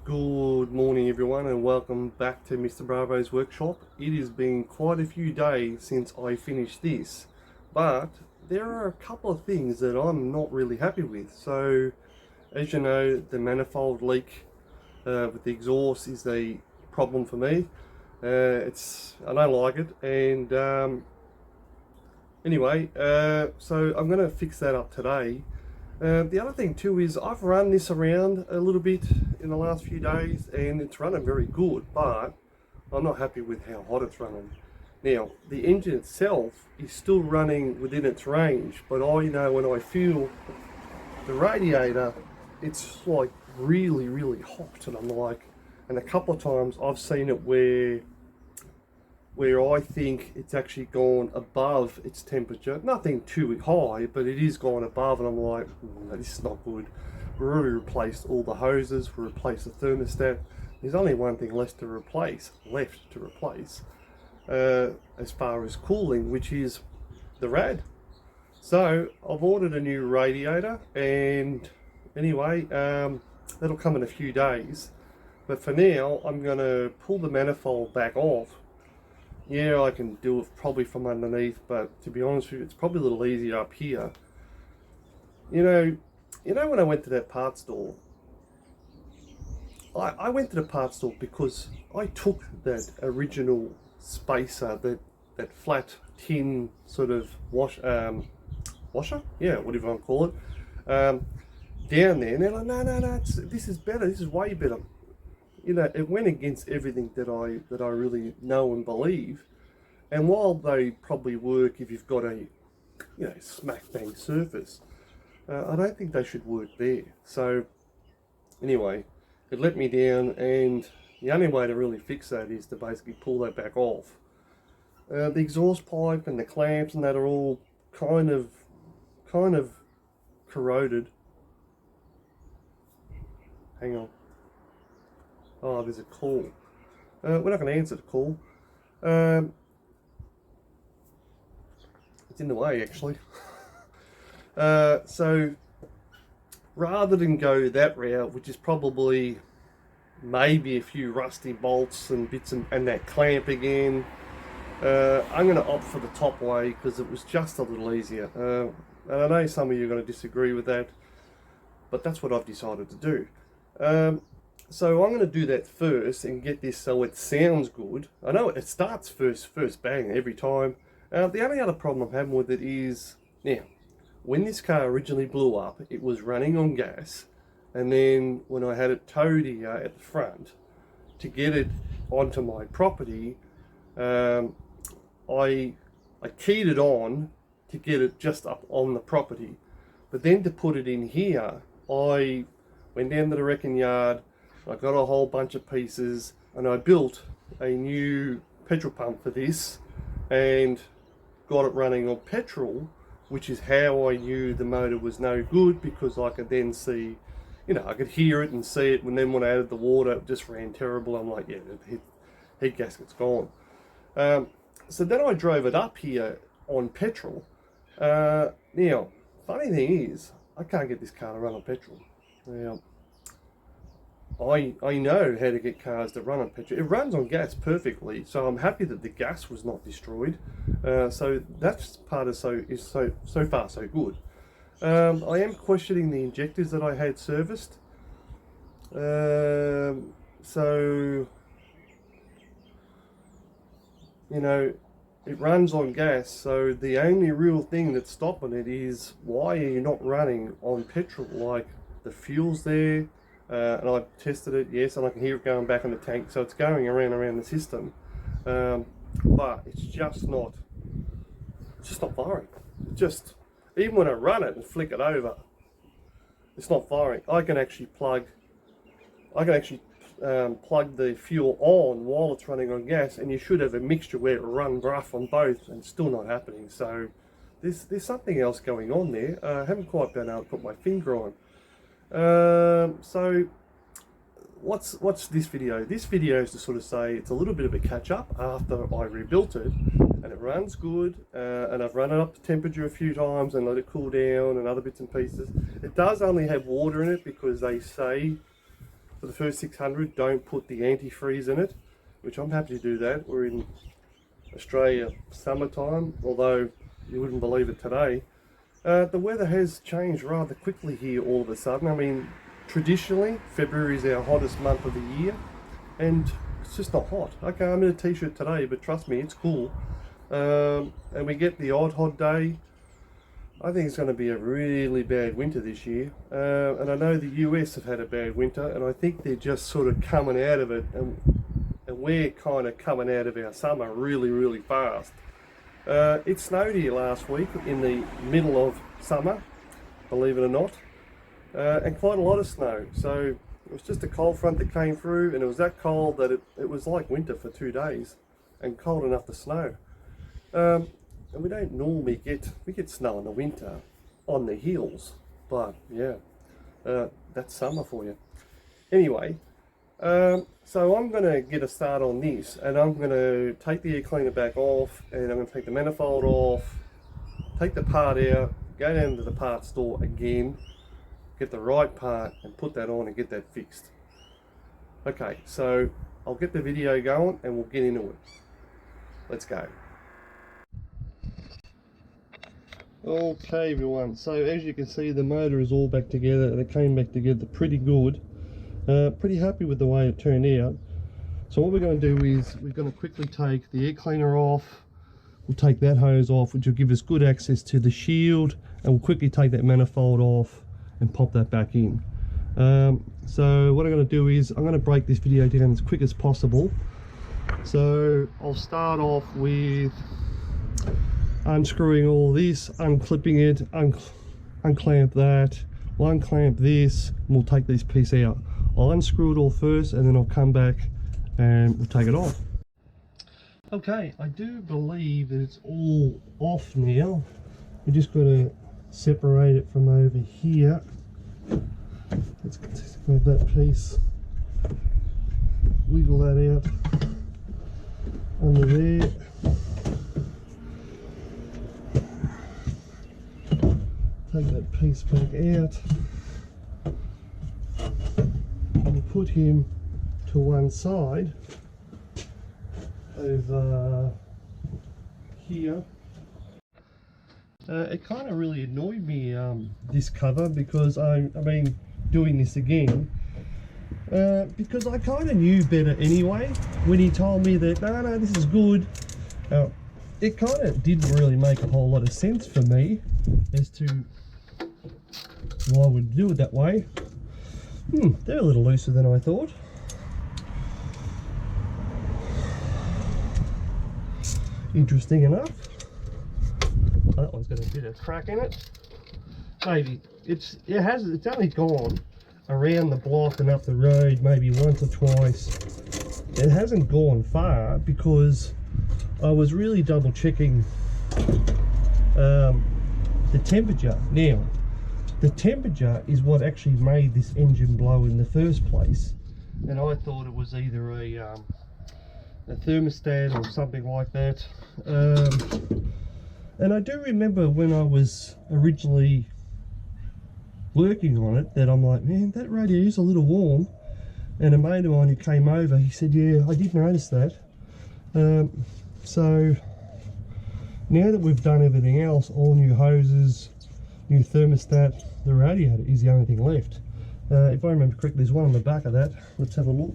Good morning, everyone, and welcome back to Mr. Bravo's workshop. It has been quite a few days since I finished this, but there are a couple of things that I'm not really happy with. So, as you know, the manifold leak with the exhaust is a problem for me. I don't like it, and anyway, so I'm going to fix that up today. The other thing too is I've run this around a little bit in the last few days and it's running very good, but I'm not happy with how hot it's running. Now, the engine itself is still running within its range, but I know when I feel the radiator, it's like really, really hot, and I'm like, and a couple of times I've seen it where I think it's actually gone above its temperature. Nothing too high, but it is gone above, and I'm like, no, this is not good. We already replaced all the hoses, we replaced the thermostat. There's only one thing left to replace, as far as cooling, which is the rad. So I've ordered a new radiator, and anyway, that'll come in a few days. But for now, I'm going to pull the manifold back off. Yeah, I can do it probably from underneath, but to be honest with you, it's probably a little easier up here. You know, when I went to that parts store, I went to the parts store because I took that original spacer, that flat tin sort of washer, yeah, whatever I call it, down there, and they're like, no, this is better. This is way better. It went against everything that I really know and believe. And while they probably work if you've got a smack bang surface, I don't think they should work there. So anyway, it let me down, and the only way to really fix that is to basically pull that back off. The exhaust pipe and the clamps and that are all kind of corroded. Hang on. Oh, there's a call. We're not going to answer the call. It's in the way, actually. So rather than go that route, which is probably maybe a few rusty bolts and bits and that clamp again, I'm going to opt for the top way because it was just a little easier. And I know some of you are going to disagree with that, but that's what I've decided to do. So I'm going to do that first and get this so it sounds good. I know it starts first bang every time. The only other problem I'm having with it is, now, when this car originally blew up, it was running on gas, and then when I had it towed here at the front to get it onto my property, I keyed it on to get it just up on the property. But then to put it in here, I went down to the wrecking yard, I got a whole bunch of pieces, and I built a new petrol pump for this, and got it running on petrol, which is how I knew the motor was no good, because I could then see, I could hear it and see it, and then when I added the water, it just ran terrible. I'm like, yeah, the heat gasket's gone. So then I drove it up here on petrol. Now, funny thing is, I can't get this car to run on petrol. Now, I know how to get cars to run on petrol. It runs on gas perfectly, so I'm happy that the gas was not destroyed. So that's part of so far so good. I am questioning the injectors that I had serviced. So it runs on gas, so the only real thing that's stopping it is, why are you not running on petrol? Like, the fuel's there, and I tested it, yes, and I can hear it going back in the tank, so it's going around the system, but it's just not firing. Even when I run it and flick it over, it's not firing. I can actually plug the fuel on while it's running on gas, and you should have a mixture where it runs rough on both, and it's still not happening. So there's something else going on there. I haven't quite been able to put my finger on. So what's this video? This video is to sort of say it's a little bit of a catch up after I rebuilt it, and it runs good, and I've run it up to temperature a few times and let it cool down and other bits and pieces. It does only have water in it because they say for the first 600, don't put the antifreeze in it, which I'm happy to do that. We're in Australia summertime, although you wouldn't believe it today. The weather has changed rather quickly here all of a sudden. I mean, traditionally, February is our hottest month of the year, and it's just not hot. Okay, I'm in a t-shirt today, but trust me, it's cool. And we get the odd hot day. I think it's going to be a really bad winter this year. And I know the US have had a bad winter, and I think they're just sort of coming out of it, and we're kind of coming out of our summer really, really fast. It snowed here last week in the middle of summer, believe it or not, and quite a lot of snow. So it was just a cold front that came through, and it was that cold that it was like winter for 2 days, and cold enough to snow. And we don't normally get snow in the winter on the hills, but yeah, that's summer for you. Anyway, so I'm going to get a start on this, and I'm going to take the air cleaner back off, and I'm going to take the manifold off, take the part out, go down to the parts store again, get the right part and put that on and get that fixed. Okay, so I'll get the video going and we'll get into it. Let's go. Okay everyone, so as you can see, the motor is all back together, and it came back together pretty good. Pretty happy with the way it turned out. So what we're going to do is we're going to quickly take the air cleaner off. We'll take that hose off, which will give us good access to the shield, and we'll quickly take that manifold off and pop that back in. So what I'm going to do is I'm going to break this video down as quick as possible. So I'll start off with unscrewing all this, unclipping it, unclamp that, we'll unclamp this, and we'll take this piece out. I'll unscrew it all first, and then I'll come back and we'll take it off. Okay, I do believe that it's all off now. We're just going to separate it from over here. Let's grab that piece, wiggle that out under there. Take that piece back out, and we'll put him to one side over here. It kind of really annoyed me, this cover, because I've been doing this again, because I kind of knew better anyway when he told me that no, this is good. It kind of didn't really make a whole lot of sense for me as to why I would do it that way. They're a little looser than I thought. Interesting enough. Oh, that one's got a bit of crack in it. Maybe it's only gone around the block and up the road maybe once or twice. It hasn't gone far, because I was really double checking the temperature. Now, the temperature is what actually made this engine blow in the first place, and I thought it was either a thermostat or something like that. And I do remember when I was originally working on it that I'm like, man, that radiator is a little warm. And a mate of mine who came over, he said, yeah, I did notice that. So now that we've done everything else, all new hoses, new thermostat, the radiator is the only thing left. If I remember correctly, there's one on the back of that. Let's have a look.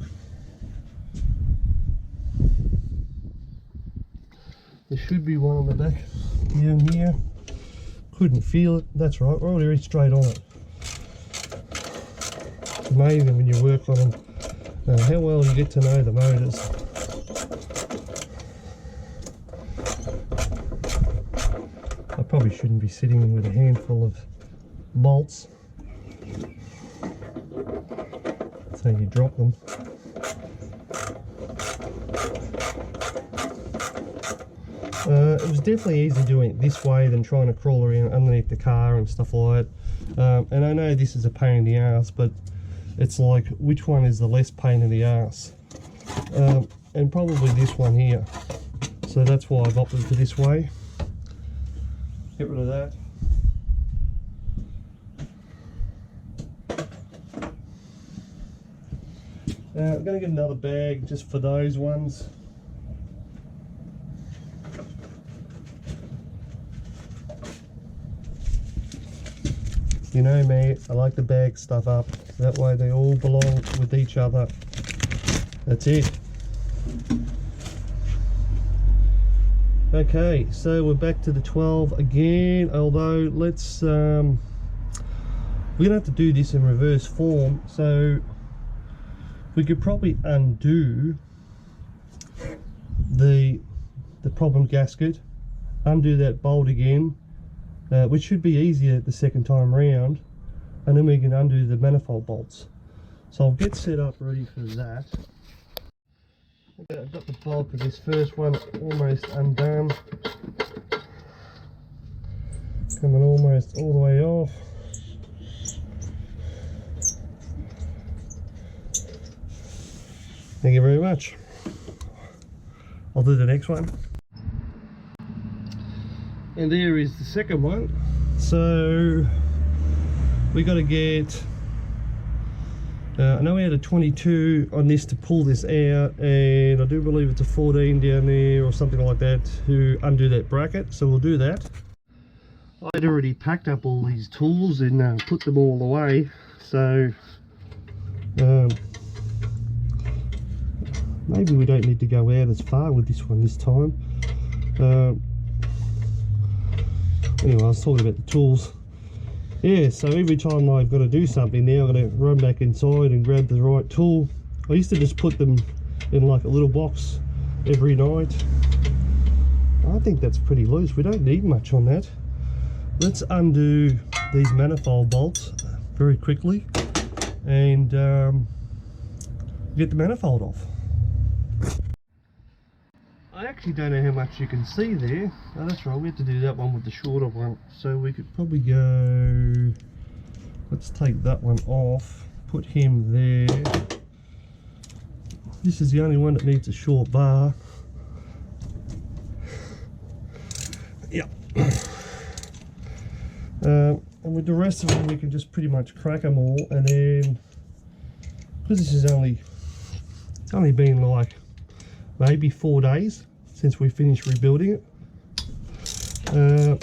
There should be one on the back here and here. Couldn't feel it. That's right, we're already straight on it. It's amazing when you work on them, how well you get to know the motors. I probably shouldn't be sitting with a handful of bolts, so you drop them. It was definitely easier doing it this way than trying to crawl around underneath the car and stuff like that. And I know this is a pain in the ass, but it's like, which one is the less pain in the ass? And probably this one here. So that's why I've opted for this way. Get rid of that. I'm going to get another bag just for those ones. You know me, I like to bag stuff up, that way they all belong with each other. That's it. Okay, so we're back to the 12 again, although let's, we're going to have to do this in reverse form, so we could probably undo the problem gasket, undo that bolt again, which should be easier the second time round, and then we can undo the manifold bolts. So I'll get set up ready for that. Okay, I've got the bulk of this first one almost undone, coming almost all the way off. Thank you very much. I'll do the next one. And there is the second one. So we got to get, I know we had a 22 on this to pull this out, and I do believe it's a 14 down there or something like that to undo that bracket, so we'll do that. I'd already packed up all these tools and put them all away, so maybe we don't need to go out as far with this one this time. Anyway, I was talking about the tools. Yeah, so every time I've got to do something now, I've got to run back inside and grab the right tool. I used to just put them in like a little box every night. I think that's pretty loose. We don't need much on that. Let's undo these manifold bolts very quickly and get the manifold off. I actually don't know how much you can see there. Oh, that's right, we have to do that one with the shorter one. So we could probably go, let's take that one off, put him there. This is the only one that needs a short bar. Yep. And with the rest of them we can just pretty much crack them all, and then, because this is only been like maybe 4 days since we finished rebuilding it, so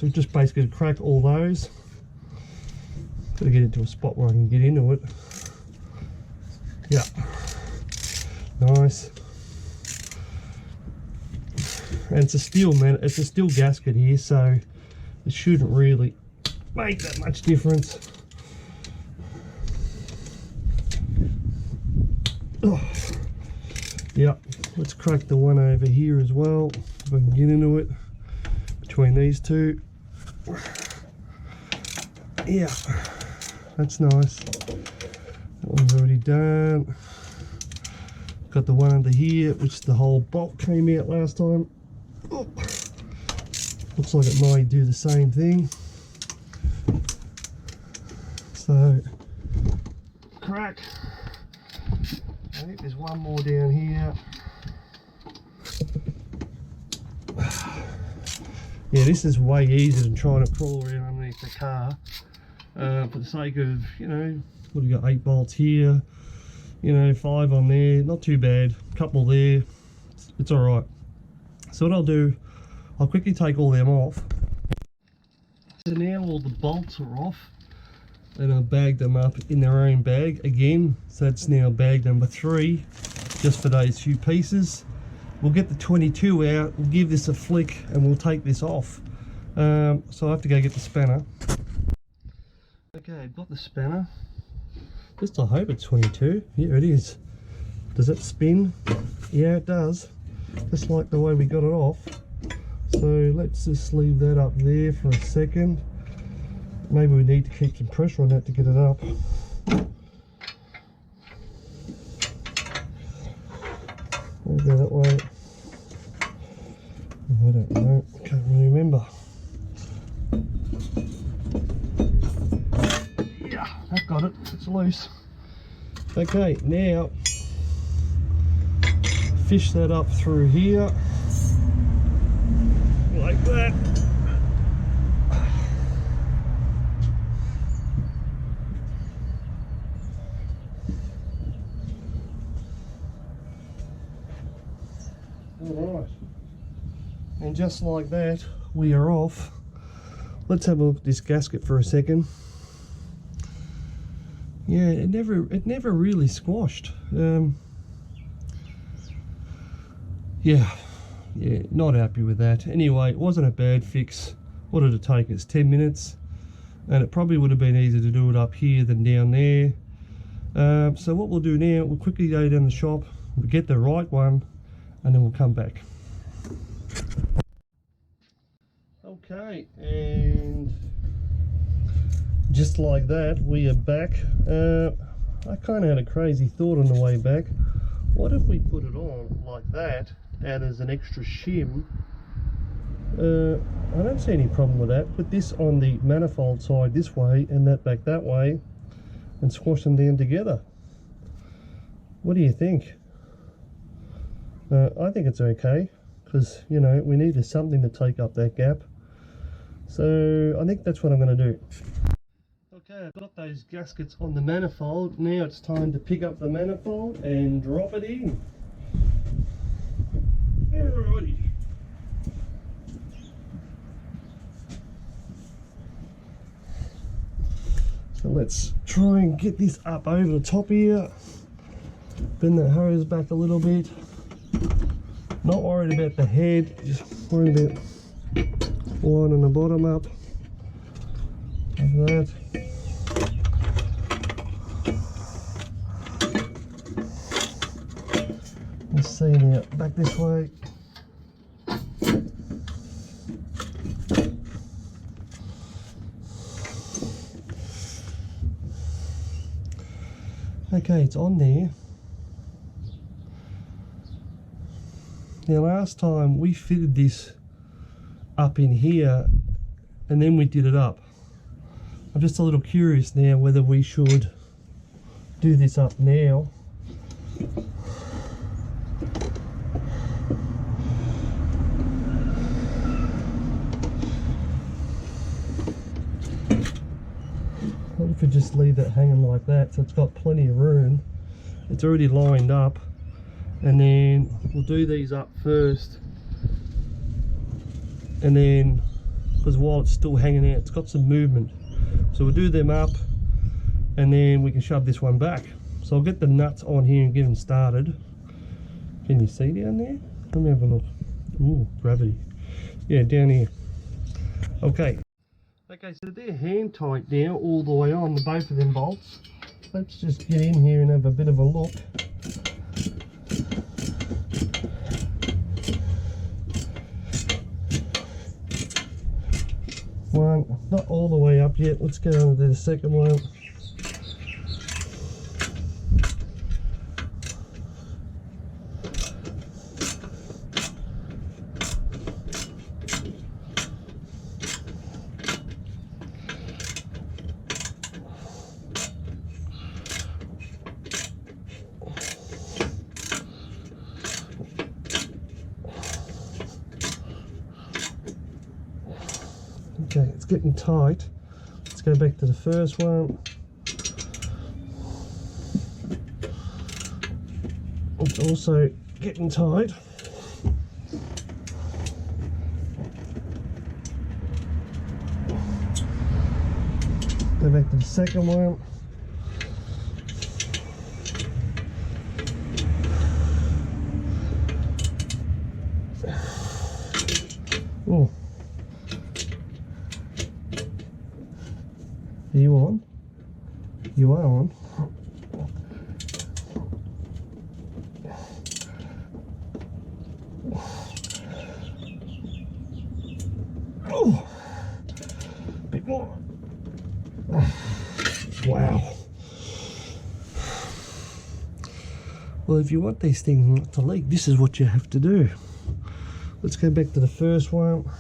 we just basically crack all those. Gotta get into a spot where I can get into it. Yeah, nice. And it's a steel, man, it's a steel gasket here, so it shouldn't really make that much difference. Oh. Yeah, let's crack the one over here as well, if I can get into it, between these two. Yeah, that's nice. That one's already done. Got the one under here, which the whole bolt came out last time. Oh. Looks like it might do the same thing. So, crack. I think there's one more down here. Yeah, this is way easier than trying to crawl around underneath the car. For the sake of, you know, what have we got, 8 bolts here, you know, 5 on there, not too bad, couple there, it's alright. So what I'll do, I'll quickly take all them off. So now all the bolts are off, and I'll bag them up in their own bag again. So that's now bag number 3, just for those few pieces. We'll get the 22 out, we'll give this a flick, and we'll take this off. So I have to go get the spanner. Okay, I've got the spanner. Just I hope it's 22. Yeah, it is. Does it spin? Yeah, it does. Just like the way we got it off. So let's just leave that up there for a second. Maybe we need to keep some pressure on that to get it up. We'll go that way. I don't know, can't really remember. Yeah, I've got it, it's loose. Okay, now fish that up through here, like that. And just like that, we are off. Let's have a look at this gasket for a second. Yeah, it never really squashed. Yeah, not happy with that. Anyway, it wasn't a bad fix. What did it take us? 10 minutes? And it probably would have been easier to do it up here than down there. So what we'll do now, we'll quickly go down the shop, we'll get the right one, and then we'll come back. Okay, and just like that, we are back. I kind of had a crazy thought on the way back. What if we put it on like that, and as an extra shim? I don't see any problem with that. Put this on the manifold side this way, and that back that way, and squash them down together. What do you think? I think it's okay, because, you know, we needed something to take up that gap. So I think that's what I'm going to do. Okay, I've got those gaskets on the manifold. Now it's time to pick up the manifold and drop it in. Alrighty. So let's try and get this up over the top here. Bend that hose back a little bit. Not worried about the head, just worried about lining the bottom up. Like that. Let's see now, back this way. Okay, it's on there. Now last time we fitted this up in here and then we did it up. I'm just a little curious now whether we should do this up now. What if we just leave that hanging like that, so it's got plenty of room. It's already lined up, and then we'll do these up first, and then, because while it's still hanging out, it's got some movement, so we'll do them up and then we can shove this one back. So I'll get the nuts on here and get them started. Can you see down there? Let me have a look. Ooh, gravity. Yeah, down here. Okay, so they're hand tight now all the way on, the both of them bolts. Let's just get in here and have a bit of a look. One, not all the way up yet. Let's go on to the second one. Okay, it's getting tight. Let's go back to the first one. It's also getting tight. Go back to the second one. Oh. Are you on? You are on. Oh, a bit more. Wow. Well, if you want these things not to leak, this is what you have to do. Let's go back to the first one.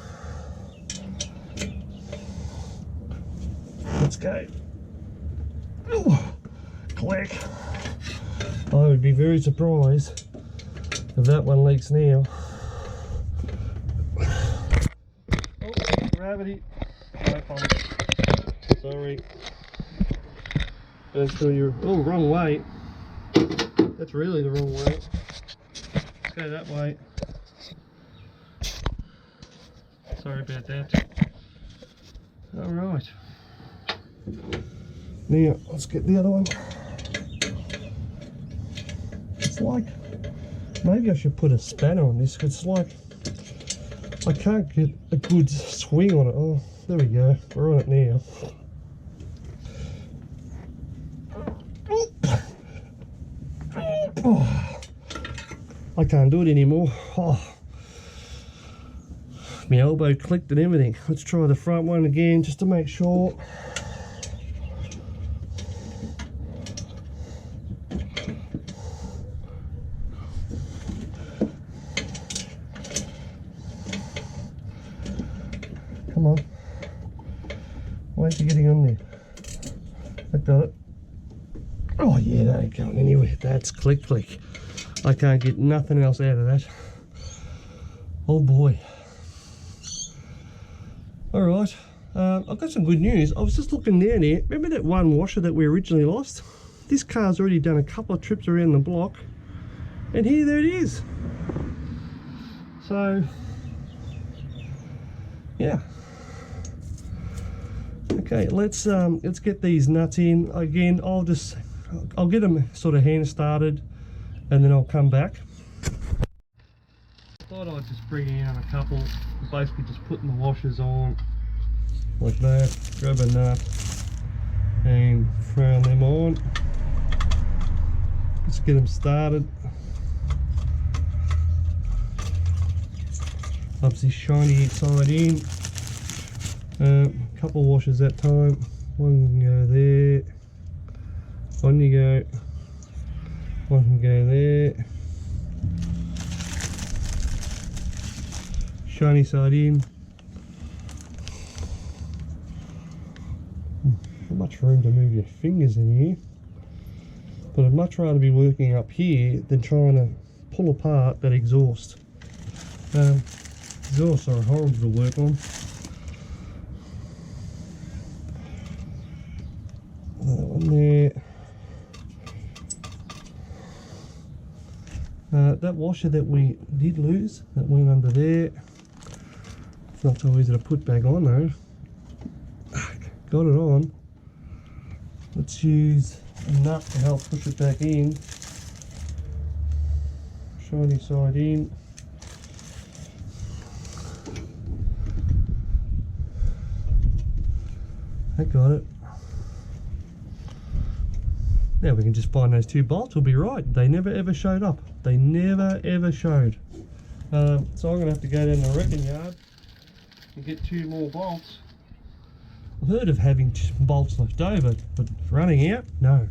Let's go. Ooh, click. I would be very surprised if that one leaks now. Oh, gravity. No problem. Sorry. Don't do your. Oh, wrong way. That's really the wrong way. Let's go that way. sorry about that. Alright. Now, let's get the other one. It's like, maybe I should put a spanner on this, because it's like, I can't get a good swing on it. Oh, there we go, we're on it now. Oh, I can't do it anymore. Oh, my elbow clicked and everything. Let's try the front one again just to make sure. Come on. Where's you getting on there? I got it. Oh yeah, that ain't going anywhere. That's click click. I can't get nothing else out of that. Oh boy. Alright, I've got some good news. I was just looking down here. Remember that one washer that we originally lost? This car's already done a couple of trips around the block. And here, there it is. So, yeah. Okay, let's get these nuts in. Again, I'll get them sort of hand started and then I'll come back. Thought I'd just bring in a couple, basically just putting the washers on like that, grab a nut and throw them on. Let's get them started. Obviously shiny side in. Couple washers that time. One can go there. On you go. One can go there. Shiny side in. Not much room to move your fingers in here, but I'd much rather be working up here than trying to pull apart that exhaust. Exhausts are horrible to work on. That one there. That washer that we did lose, that went under there. It's not so easy to put back on though. Got it on. Let's use a nut to help push it back in. Shiny side in. I got it. Now we can just find those two bolts, we'll be right. They never ever showed up. They never ever showed. So I'm going to have to go down to the wrecking yard and get two more bolts. I've heard of having bolts left over, but running out, no.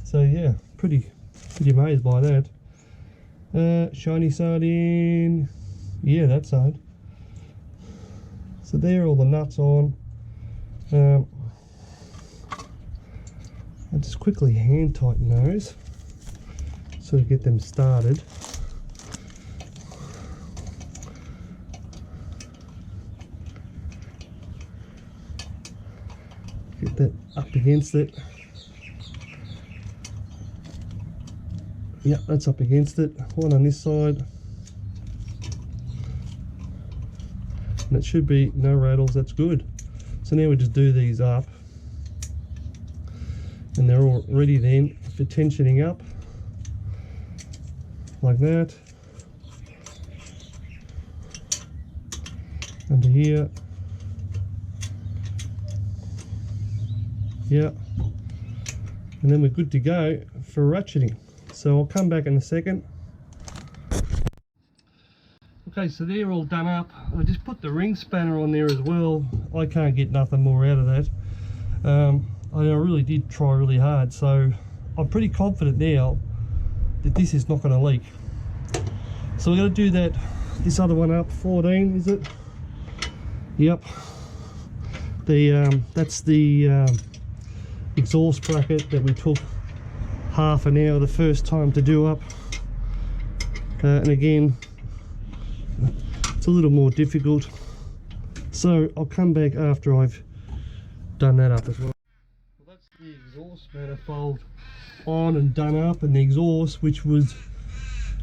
So yeah, pretty amazed by that. Shiny side in, yeah, that side. So there are all the nuts on. I'll just quickly hand tighten those so to get them started. Get that up against it. Yep, that's up against it. One on this side. And it should be no rattles, that's good. So now we just do these up. And they're all ready then for tensioning up. Like that. Under here. Yeah. And then we're good to go for ratcheting. So I'll come back in a second. Okay, so they're all done up. I just put the ring spanner on there as well. I can't get nothing more out of that. I really did try really hard, so I'm pretty confident now that this is not going to leak. So we're going to do this other one up, 14 is it? Yep. That's the exhaust bracket that we took half an hour the first time to do up. And again, it's a little more difficult. So I'll come back after I've done that up as well. That's the exhaust manifold on and done up, and the exhaust, which was,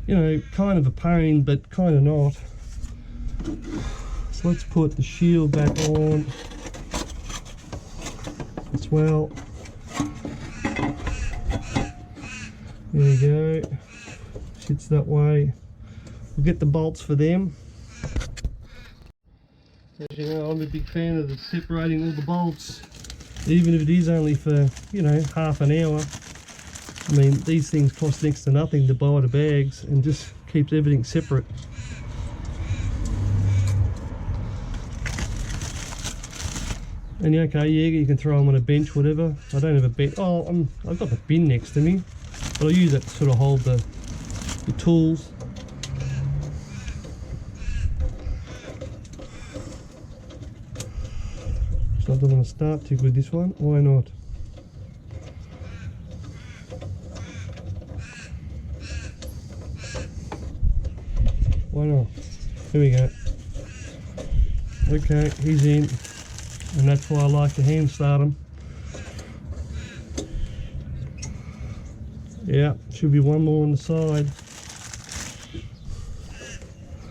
you know, kind of a pain but kind of not. So let's put the shield back on as well. There you go. Sits that way. We'll get the bolts for them. As you know, I'm a big fan of the separating all the bolts, even if it is only for, you know, half an hour. I mean, these things cost next to nothing to buy the bags and just keeps everything separate. And yeah, okay, yeah, you can throw them on a bench, whatever. I don't have a bench. Oh, I've got the bin next to me, but I use it to sort of hold the tools. So I don't want to start too good this one. Why not? Why not? Here we go. Okay, he's in. And that's why I like to hand start them. Yeah, should be one more on the side.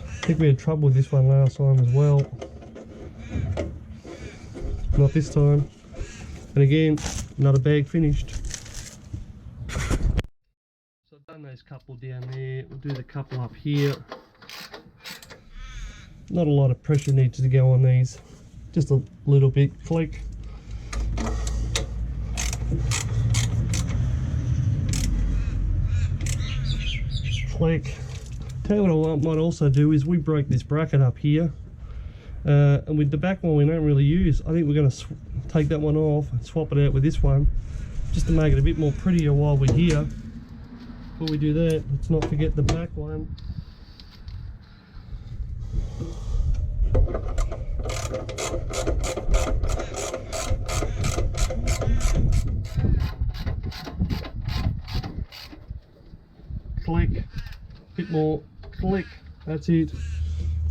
I think we had trouble with this one last time as well. Not this time. And again, another bag finished. So I've done those couple down there. We'll do the couple up here. Not a lot of pressure needs to go on these. Just a little bit. Click. Click. Tell you what I might also do is we break this bracket up here. And with the back one we don't really use. I think we're going to take that one off and swap it out with this one, just to make it a bit more prettier while we're here. Before we do that, let's not forget the back one. Click, bit more, click, that's it.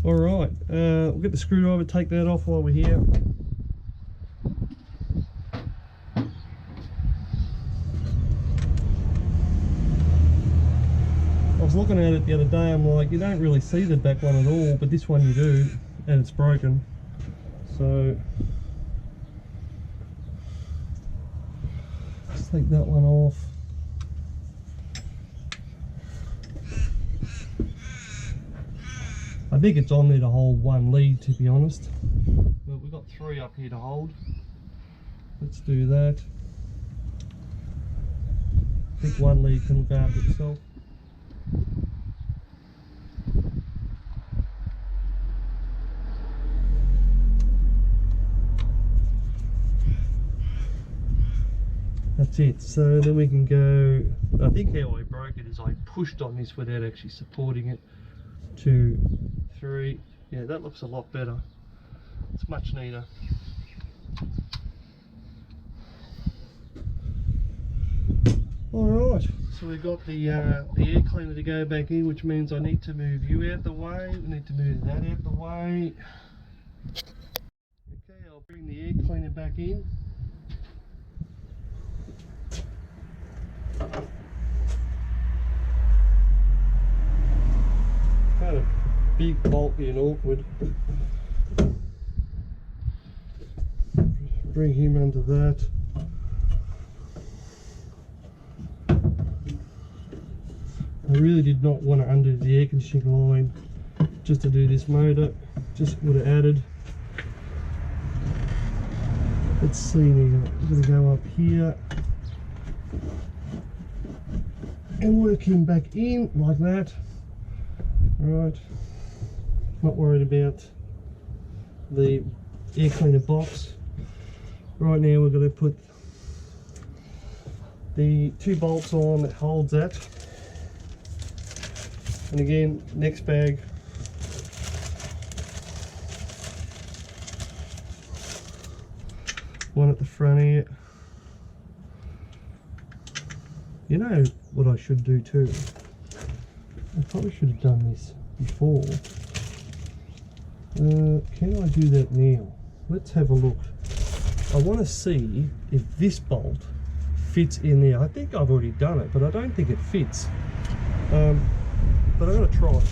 Alright, we'll get the screwdriver, take that off while we're here. I was looking at it the other day, I'm like, you don't really see the back one at all, but this one you do, and it's broken. So, let's take that one off. I think it's on there to hold one lead, to be honest. But we've got 3 up here to hold. Let's do that. I think one lead can look after itself. That's it. So then we can go, I think how I broke it is I pushed on this without actually supporting it. 2, 3, yeah, that looks a lot better. It's much neater. Alright, so we've got the air cleaner to go back in, which means I need to move you out the way, we need to move that out the way. Okay, I'll bring the air cleaner back in. Kind of big, bulky and awkward. Bring him under that. I really did not want to undo the air conditioning line just to do this motor. Just would have added. Let's see now. We're going to go up here and work him back in like that. Right, not worried about the air cleaner box. Right now we're going to put the 2 bolts on that holds that. And again, next bag. One at the front here. You know what I should do too? I probably should have done this before. Can I do that now? Let's have a look. I want to see if this bolt fits in there. I think I've already done it, but I don't think it fits. But I'm going to try it.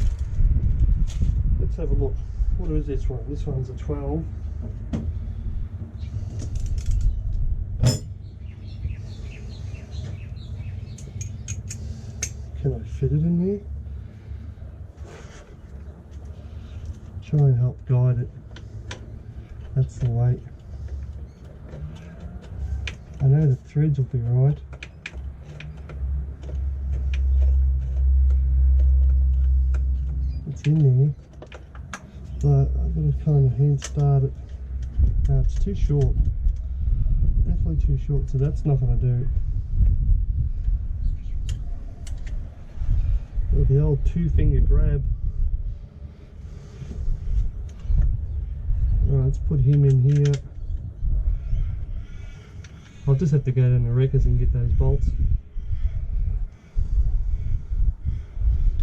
Let's have a look. What is this one? This one's a 12. Can I fit it in there? Try and help guide it. That's the weight. I know the threads will be right. It's in there, but I've got to kind of hand start it. It's too short. Definitely too short, so that's not going to do. With the old 2-finger grab. Alright, let's put him in here. I'll just have to go down to Wreckers and get those bolts.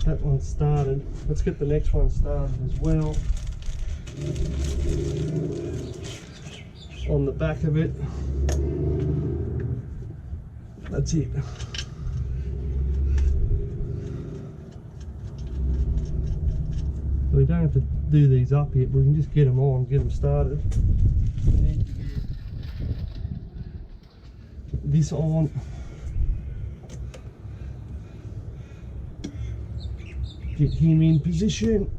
That one's started. Let's get the next one started as well. On the back of it. That's it. We don't have to do these up yet, we can just get them on, get them started. This on. Get him in position,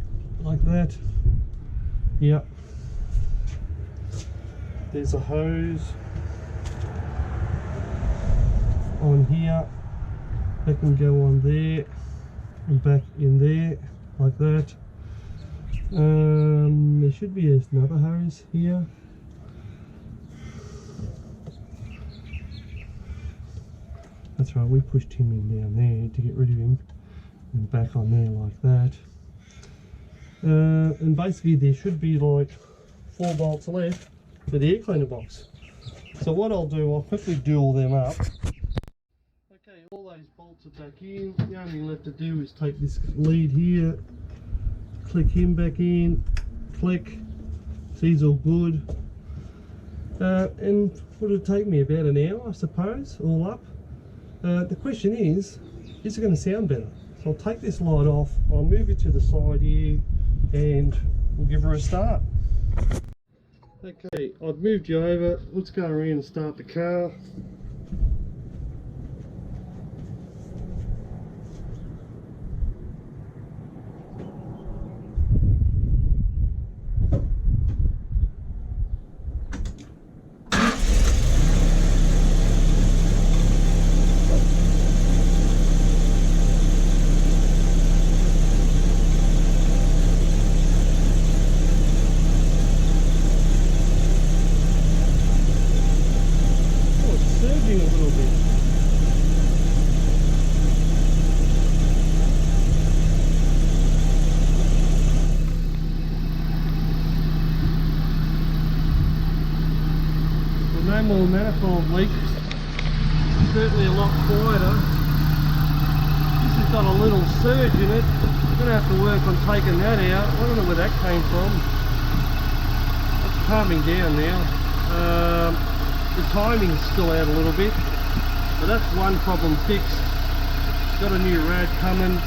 like that. Yep. There's a hose on here. That can go on there and back in there, like that. There should be another hose here. That's right, we pushed him in down there to get rid of him, and back on there like that. And basically there should be like 4 bolts left for the air cleaner box. So what I'll do, I'll quickly do all them up. Okay, all those bolts are back in. The only thing left to do is take this lead here, click him back in, click, he's all good. And would it take me about an hour, I suppose, all up? The question is it going to sound better? So I'll take this light off, I'll move it to the side here, and we'll give her a start. Okay, I've moved you over, let's go around and start the car. More manifold leak, certainly a lot quieter. This has got a little surge in it. I'm going to have to work on taking that out. I don't know where that came from. It's calming down now. The timing's still out a little bit, but that's one problem fixed. Got a new rad coming.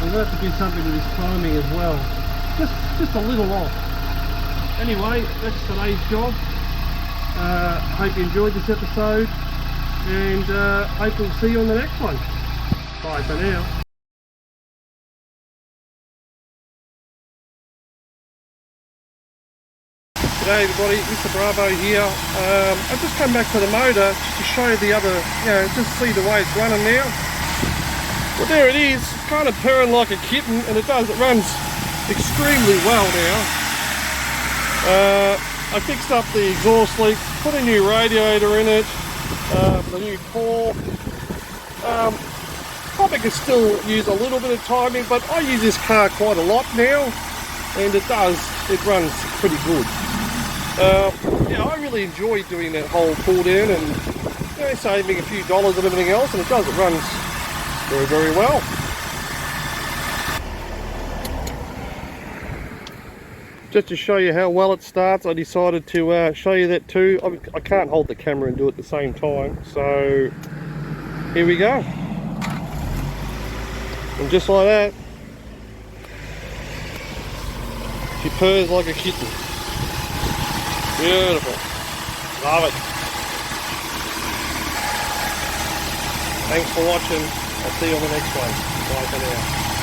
We'll have to do something with this timing as well. Just a little off. Anyway, that's today's job. Hope you enjoyed this episode, and hope we'll see you on the next one. Bye for now. G'day everybody, Mr. Bravo here. I've just come back to the motor just to show you the other, just see the way it's running now. Well, there it is, kind of purring like a kitten, and it runs extremely well now. I fixed up the exhaust leak, put a new radiator in it, the new core. Probably could still use a little bit of timing, but I use this car quite a lot now, and it runs pretty good. I really enjoy doing that whole pull down and saving a few dollars and everything else, and it runs very, very well. Just to show you how well it starts, I decided to show you that too. I can't hold the camera and do it at the same time, so here we go. And just like that, she purrs like a kitten. Beautiful. Love it. Thanks for watching. I'll see you on the next one. Bye for now.